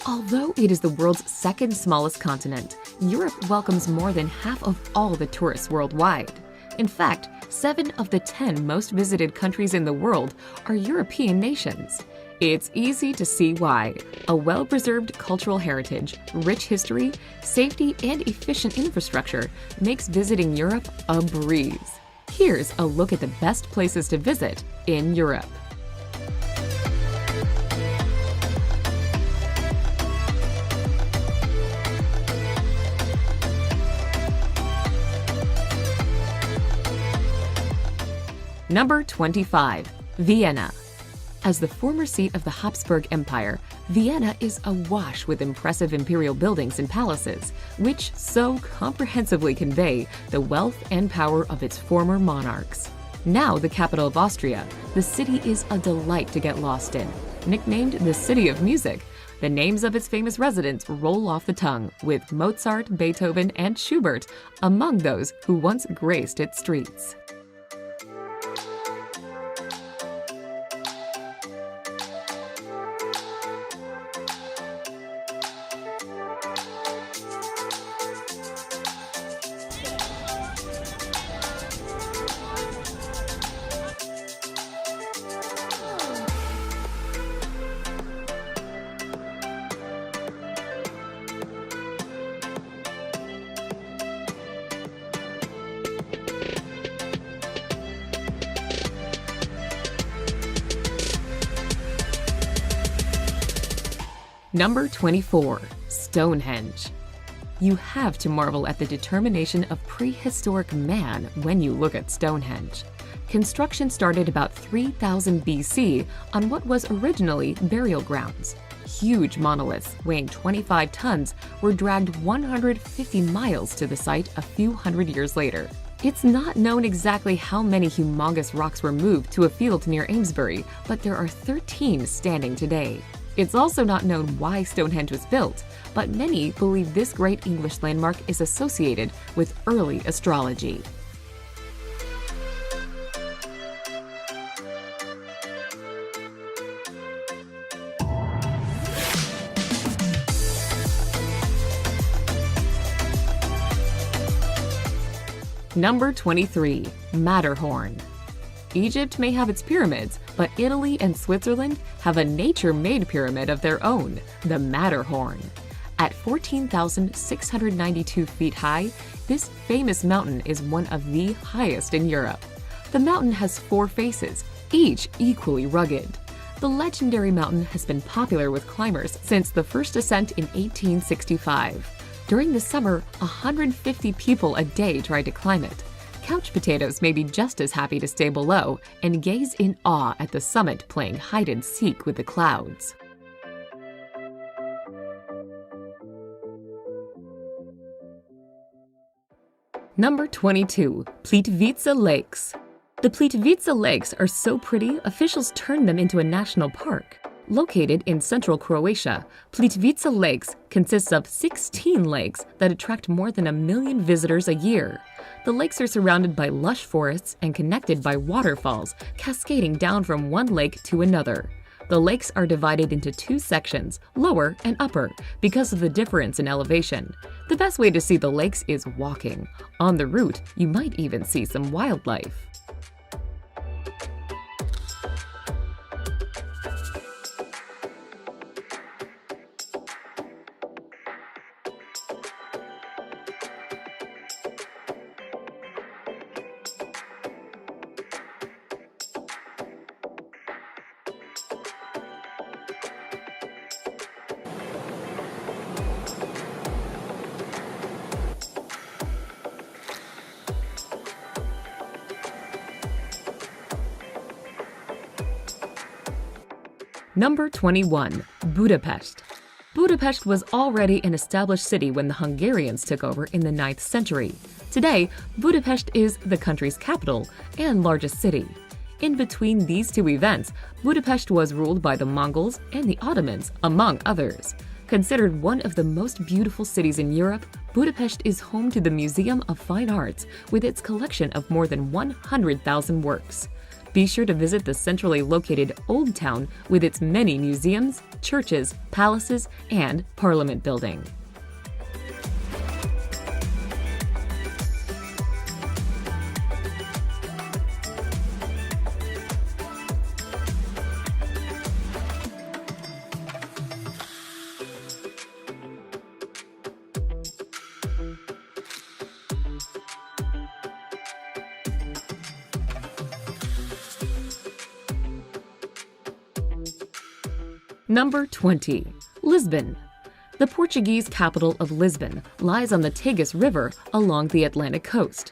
Although it is the world's second smallest continent, Europe welcomes more than half of all the tourists worldwide. In fact, 7 of the 10 most visited countries in the world are European nations. It's easy to see why. A well-preserved cultural heritage, rich history, safety, and efficient infrastructure makes visiting Europe a breeze. Here's a look at the best places to visit in Europe. Number 25. Vienna. As the former seat of the Habsburg Empire, Vienna is awash with impressive imperial buildings and palaces, which so comprehensively convey the wealth and power of its former monarchs. Now the capital of Austria, the city is a delight to get lost in. Nicknamed the City of Music, the names of its famous residents roll off the tongue, with Mozart, Beethoven, and Schubert among those who once graced its streets. Number 24. Stonehenge. You have to marvel at the determination of prehistoric man when you look at Stonehenge. Construction started about 3000 BC on what was originally burial grounds. Huge monoliths weighing 25 tons were dragged 150 miles to the site a few hundred years later. It's not known exactly how many humongous rocks were moved to a field near Amesbury, but there are 13 standing today. It's also not known why Stonehenge was built, but many believe this great English landmark is associated with early astrology. Number 23. Matterhorn. Egypt may have its pyramids, but Italy and Switzerland have a nature-made pyramid of their own, the Matterhorn. At 14,692 feet high, this famous mountain is one of the highest in Europe. The mountain has 4 faces, each equally rugged. The legendary mountain has been popular with climbers since the first ascent in 1865. During the summer, 150 people a day try to climb it. Couch potatoes may be just as happy to stay below and gaze in awe at the summit playing hide-and-seek with the clouds. Number 22. Plitvice Lakes. The Plitvice Lakes are so pretty, officials turned them into a national park. Located in central Croatia, Plitvice Lakes consists of 16 lakes that attract more than 1 million visitors a year. The lakes are surrounded by lush forests and connected by waterfalls cascading down from one lake to another. The lakes are divided into 2 sections, lower and upper, because of the difference in elevation. The best way to see the lakes is walking. On the route, you might even see some wildlife. Number 21. Budapest. Budapest was already an established city when the Hungarians took over in the 9th century. Today, Budapest is the country's capital and largest city. In between these 2 events, Budapest was ruled by the Mongols and the Ottomans, among others. Considered one of the most beautiful cities in Europe, Budapest is home to the Museum of Fine Arts with its collection of more than 100,000 works. Be sure to visit the centrally located Old Town with its many museums, churches, palaces, and Parliament building. Number 20. Lisbon. The Portuguese capital of Lisbon lies on the Tagus River along the Atlantic coast.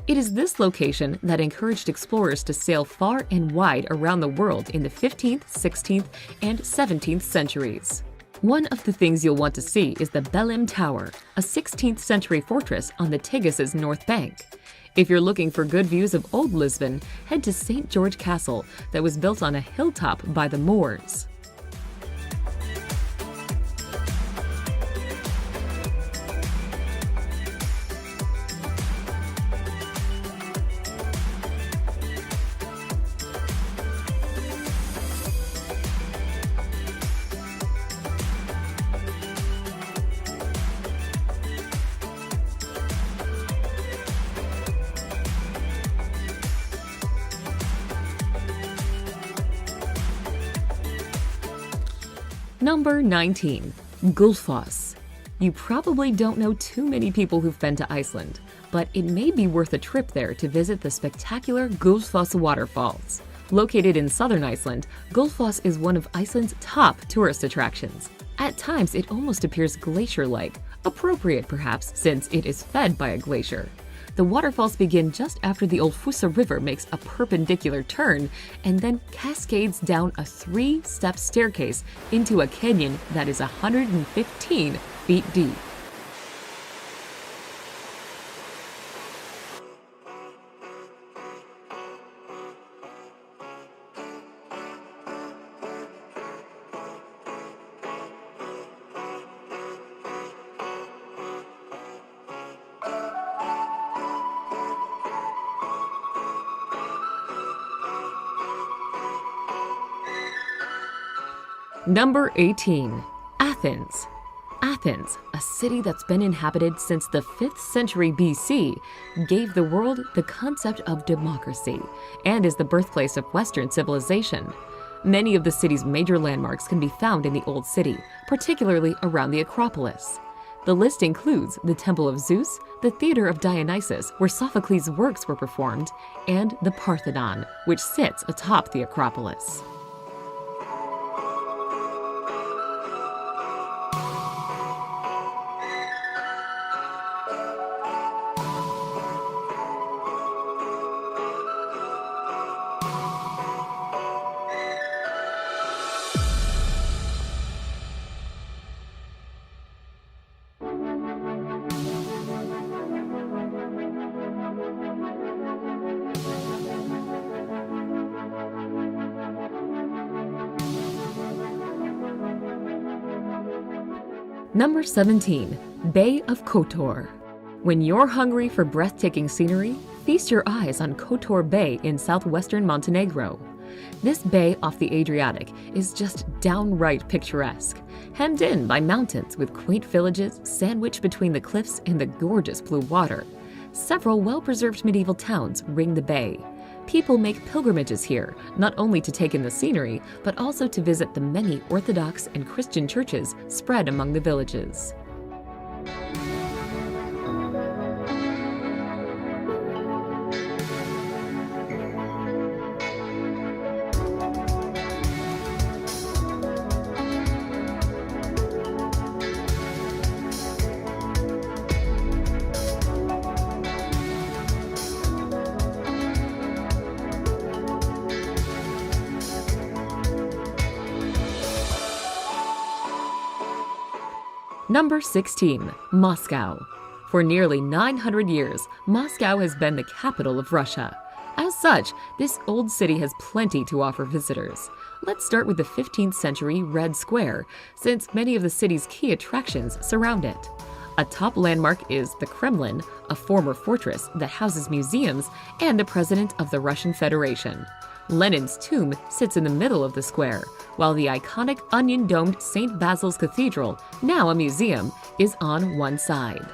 It is this location that encouraged explorers to sail far and wide around the world in the 15th, 16th, and 17th centuries. One of the things you'll want to see is the Belém Tower, a 16th century fortress on the Tagus's north bank. If you're looking for good views of Old Lisbon, head to St. George Castle that was built on a hilltop by the Moors. Number 19. Gullfoss. You probably don't know too many people who've been to Iceland, but it may be worth a trip there to visit the spectacular Gullfoss waterfalls. Located in southern Iceland, Gullfoss is one of Iceland's top tourist attractions. At times, it almost appears glacier-like, appropriate perhaps since it is fed by a glacier. The waterfalls begin just after the Ölfusá River makes a perpendicular turn and then cascades down a 3-step staircase into a canyon that is 115 feet deep. Number 18. Athens. Athens, a city that's been inhabited since the 5th century BC, gave the world the concept of democracy and is the birthplace of Western civilization. Many of the city's major landmarks can be found in the Old City, particularly around the Acropolis. The list includes the Temple of Zeus, the Theater of Dionysus, where Sophocles' works were performed, and the Parthenon, which sits atop the Acropolis. Number 17. Bay of Kotor. When you're hungry for breathtaking scenery, feast your eyes on Kotor Bay in southwestern Montenegro. This bay off the Adriatic is just downright picturesque, hemmed in by mountains with quaint villages sandwiched between the cliffs and the gorgeous blue water. Several well-preserved medieval towns ring the bay. People make pilgrimages here, not only to take in the scenery, but also to visit the many Orthodox and Christian churches spread among the villages. Number 16. Moscow. For nearly 900 years, Moscow has been the capital of Russia. As such, this old city has plenty to offer visitors. Let's start with the 15th century Red Square, since many of the city's key attractions surround it. A top landmark is the Kremlin, a former fortress that houses museums, and the President of the Russian Federation. Lenin's tomb sits in the middle of the square, while the iconic onion-domed St. Basil's Cathedral, now a museum, is on one side.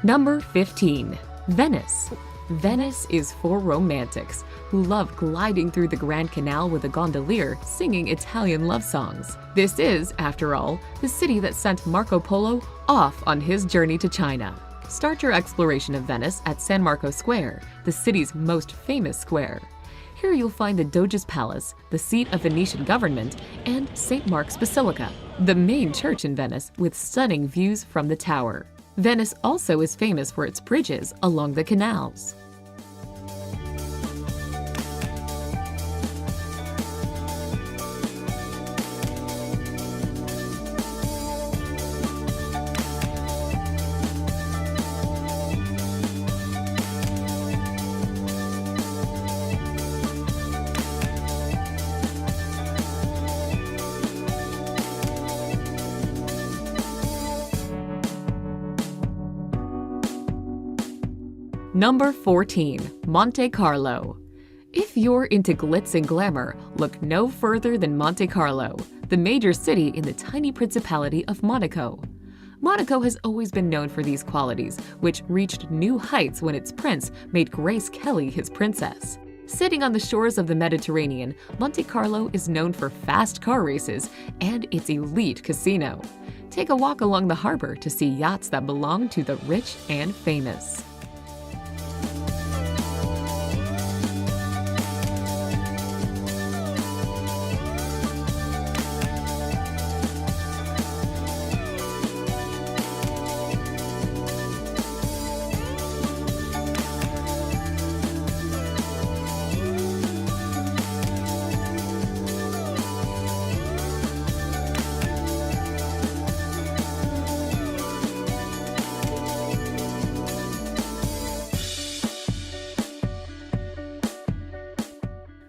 Number 15. Venice. Venice is for romantics who love gliding through the Grand Canal with a gondolier singing Italian love songs. This is, after all, the city that sent Marco Polo off on his journey to China. Start your exploration of Venice at San Marco Square, the city's most famous square. Here you'll find the Doge's Palace, the seat of Venetian government, and St. Mark's Basilica, the main church in Venice with stunning views from the tower. Venice also is famous for its bridges along the canals. Number 14. Monte Carlo. If you're into glitz and glamour, look no further than Monte Carlo, the major city in the tiny principality of Monaco. Monaco has always been known for these qualities, which reached new heights when its prince made Grace Kelly his princess. Sitting on the shores of the Mediterranean, Monte Carlo is known for fast car races and its elite casino. Take a walk along the harbor to see yachts that belong to the rich and famous.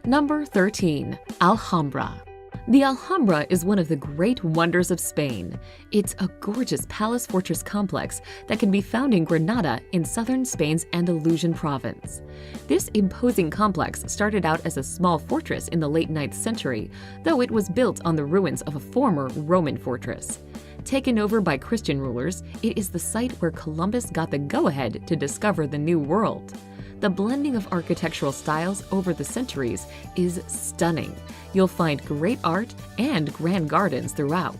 Number 13. Alhambra. The Alhambra is one of the great wonders of Spain. It's a gorgeous palace-fortress complex that can be found in Granada in southern Spain's Andalusian province. This imposing complex started out as a small fortress in the late 9th century, though it was built on the ruins of a former Roman fortress. Taken over by Christian rulers, it is the site where Columbus got the go-ahead to discover the New World. The blending of architectural styles over the centuries is stunning. You'll find great art and grand gardens throughout.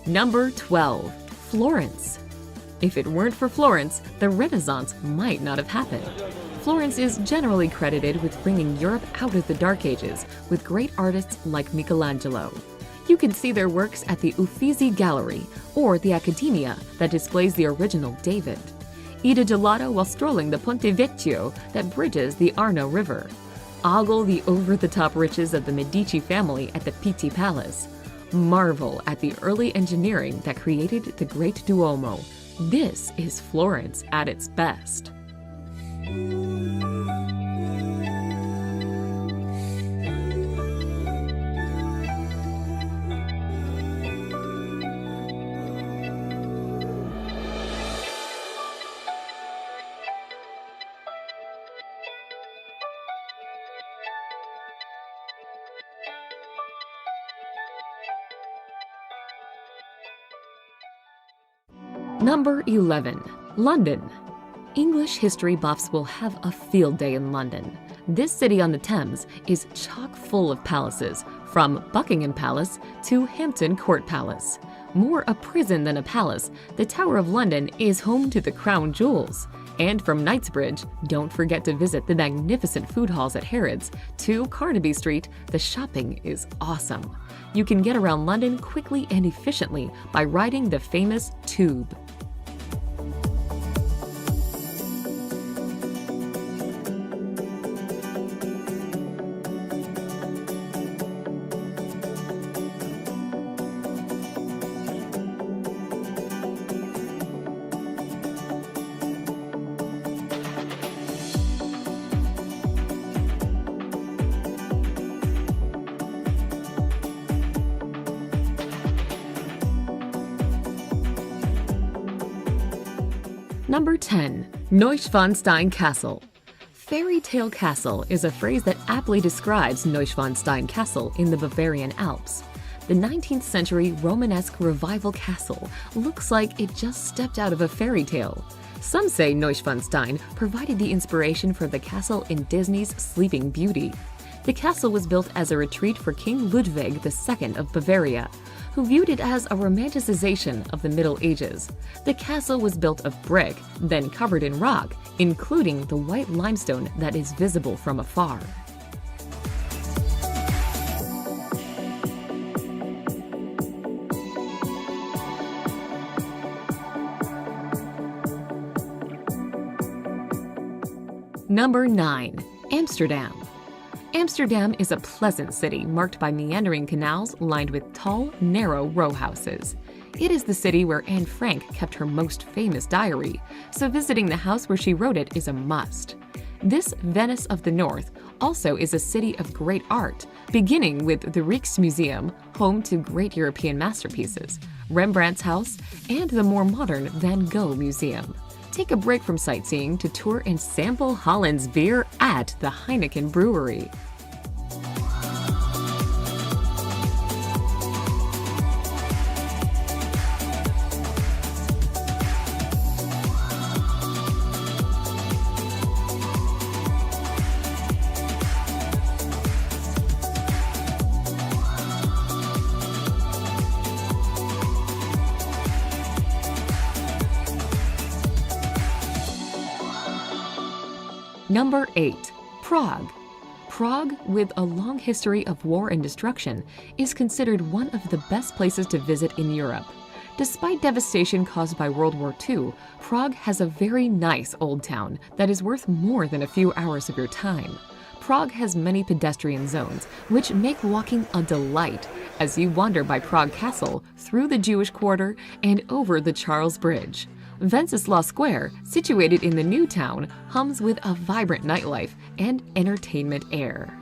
Number 12. Florence. If it weren't for Florence, the Renaissance might not have happened. Florence is generally credited with bringing Europe out of the Dark Ages with great artists like Michelangelo. You can see their works at the Uffizi Gallery or the Accademia that displays the original David. Eat a gelato while strolling the Ponte Vecchio that bridges the Arno River. Ogle the over-the-top riches of the Medici family at the Pitti Palace. Marvel at the early engineering that created the Great Duomo. This is Florence at its best. Number 11. London. English history buffs will have a field day in London. This city on the Thames is chock full of palaces, from Buckingham Palace to Hampton Court Palace. More a prison than a palace, the Tower of London is home to the crown jewels. And from Knightsbridge, don't forget to visit the magnificent food halls at Harrods. To Carnaby Street, the shopping is awesome. You can get around London quickly and efficiently by riding the famous Tube. Number 10. Neuschwanstein Castle. Fairy tale castle is a phrase that aptly describes Neuschwanstein Castle in the Bavarian Alps. The 19th century Romanesque revival castle looks like it just stepped out of a fairy tale. Some say Neuschwanstein provided the inspiration for the castle in Disney's Sleeping Beauty. The castle was built as a retreat for King Ludwig II of Bavaria, who viewed it as a romanticization of the Middle Ages. The castle was built of brick, then covered in rock, including the white limestone that is visible from afar. Number 9. Amsterdam. Amsterdam is a pleasant city marked by meandering canals lined with tall, narrow row houses. It is the city where Anne Frank kept her most famous diary, so visiting the house where she wrote it is a must. This Venice of the North also is a city of great art, beginning with the Rijksmuseum, home to great European masterpieces, Rembrandt's house, and the more modern Van Gogh Museum. Take a break from sightseeing to tour and sample Holland's beer at the Heineken Brewery. Number 8. Prague. Prague, with a long history of war and destruction, is considered one of the best places to visit in Europe. Despite devastation caused by World War II, Prague has a very nice old town that is worth more than a few hours of your time. Prague has many pedestrian zones, which make walking a delight as you wander by Prague Castle, through the Jewish Quarter, and over the Charles Bridge. Wenceslas Square, situated in the new town, hums with a vibrant nightlife and entertainment air.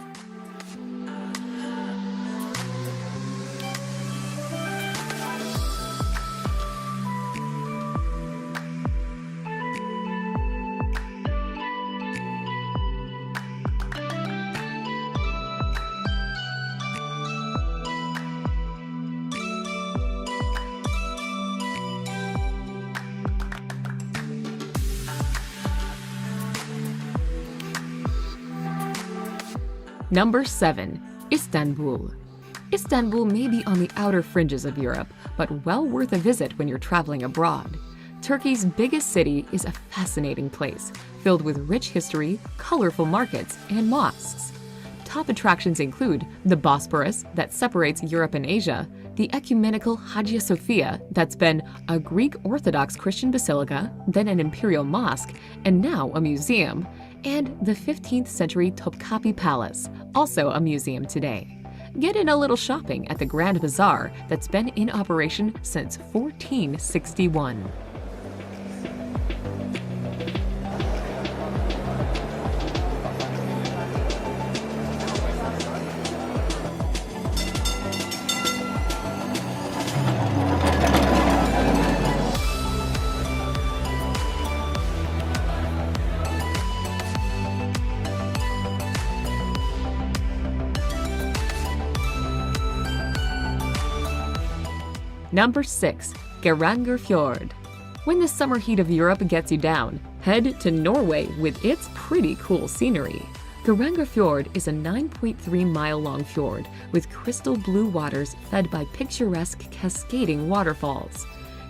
Number 7. Istanbul. Istanbul may be on the outer fringes of Europe, but well worth a visit when you're traveling abroad. Turkey's biggest city is a fascinating place, filled with rich history, colorful markets, and mosques. Top attractions include the Bosporus that separates Europe and Asia, the ecumenical Hagia Sophia that's been a Greek Orthodox Christian basilica, then an imperial mosque, and now a museum, and the 15th century Topkapi Palace, also a museum today. Get in a little shopping at the Grand Bazaar that's been in operation since 1461. Number 6. Geiranger Fjord. When the summer heat of Europe gets you down, head to Norway with its pretty cool scenery. Geiranger Fjord is a 9.3-mile-long fjord with crystal blue waters fed by picturesque cascading waterfalls.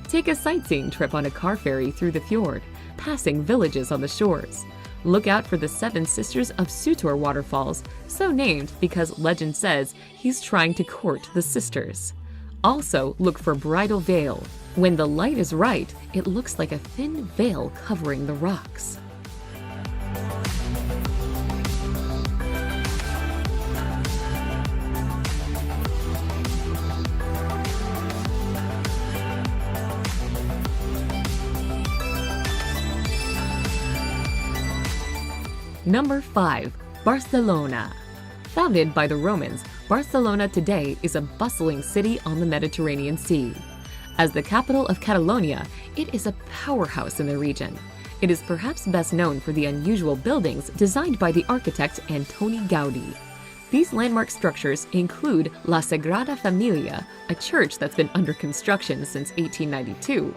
Take a sightseeing trip on a car ferry through the fjord, passing villages on the shores. Look out for the Seven Sisters of Sutor waterfalls, so named because legend says he's trying to court the sisters. Also, look for Bridal Veil. When the light is right, it looks like a thin veil covering the rocks. Number 5. Barcelona. Founded by the Romans, Barcelona today is a bustling city on the Mediterranean Sea. As the capital of Catalonia, it is a powerhouse in the region. It is perhaps best known for the unusual buildings designed by the architect Antoni Gaudí. These landmark structures include La Sagrada Familia, a church that's been under construction since 1892.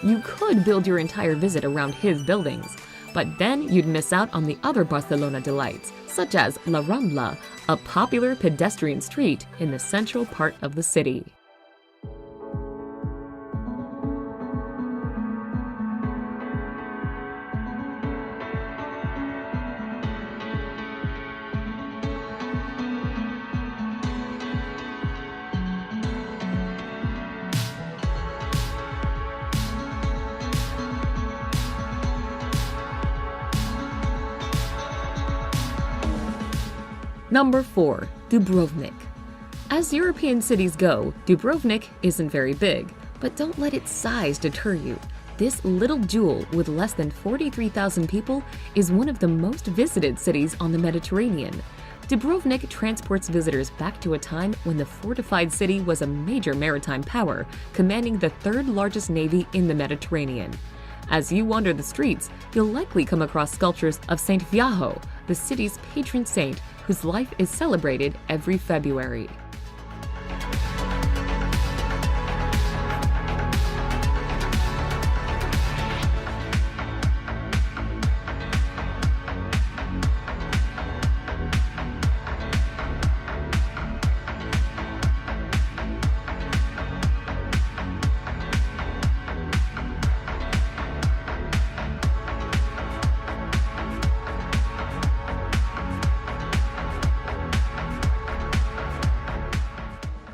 You could build your entire visit around his buildings, but then you'd miss out on the other Barcelona delights, such as La Rambla, a popular pedestrian street in the central part of the city. Number 4. Dubrovnik. As European cities go, Dubrovnik isn't very big, but don't let its size deter you. This little jewel with less than 43,000 people is one of the most visited cities on the Mediterranean. Dubrovnik transports visitors back to a time when the fortified city was a major maritime power, commanding the third largest navy in the Mediterranean. As you wander the streets, you'll likely come across sculptures of Saint Viajo, the city's patron saint, whose life is celebrated every February.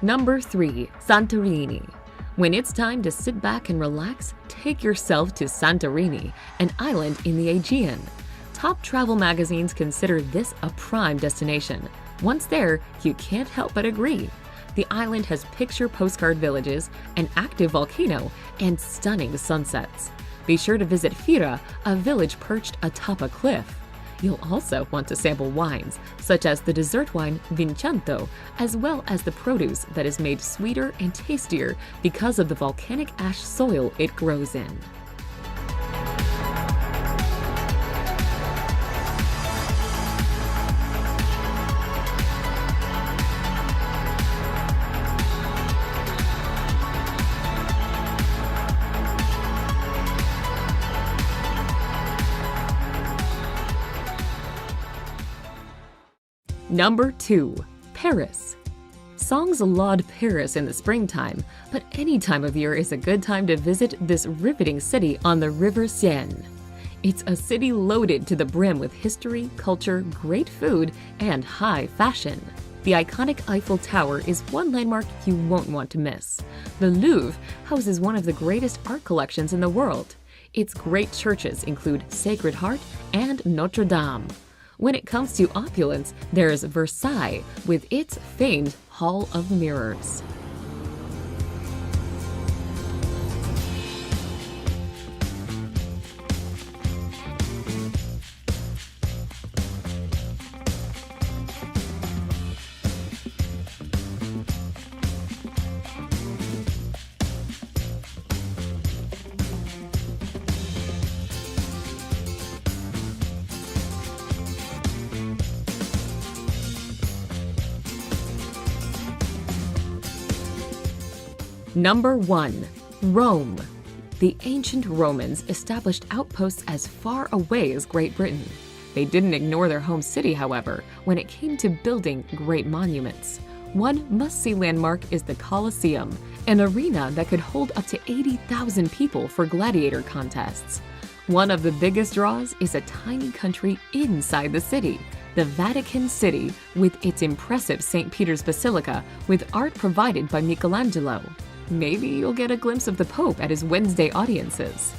Number 3. Santorini. When it's time to sit back and relax, take yourself to Santorini, an island in the Aegean. Top travel magazines consider this a prime destination. Once there, you can't help but agree. The island has picture postcard villages, an active volcano, and stunning sunsets. Be sure to visit Fira, a village perched atop a cliff. You'll also want to sample wines, such as the dessert wine Vincenzo, as well as the produce that is made sweeter and tastier because of the volcanic ash soil it grows in. Number 2. Paris. Songs laud Paris in the springtime, but any time of year is a good time to visit this riveting city on the River Seine. It's a city loaded to the brim with history, culture, great food, and high fashion. The iconic Eiffel Tower is one landmark you won't want to miss. The Louvre houses one of the greatest art collections in the world. Its great churches include Sacred Heart and Notre Dame. When it comes to opulence, there's Versailles with its famed Hall of Mirrors. Number 1. Rome. The ancient Romans established outposts as far away as Great Britain. They didn't ignore their home city, however, when it came to building great monuments. One must-see landmark is the Colosseum, an arena that could hold up to 80,000 people for gladiator contests. One of the biggest draws is a tiny country inside the city, the Vatican City, with its impressive St. Peter's Basilica, with art provided by Michelangelo. Maybe you'll get a glimpse of the Pope at his Wednesday audiences.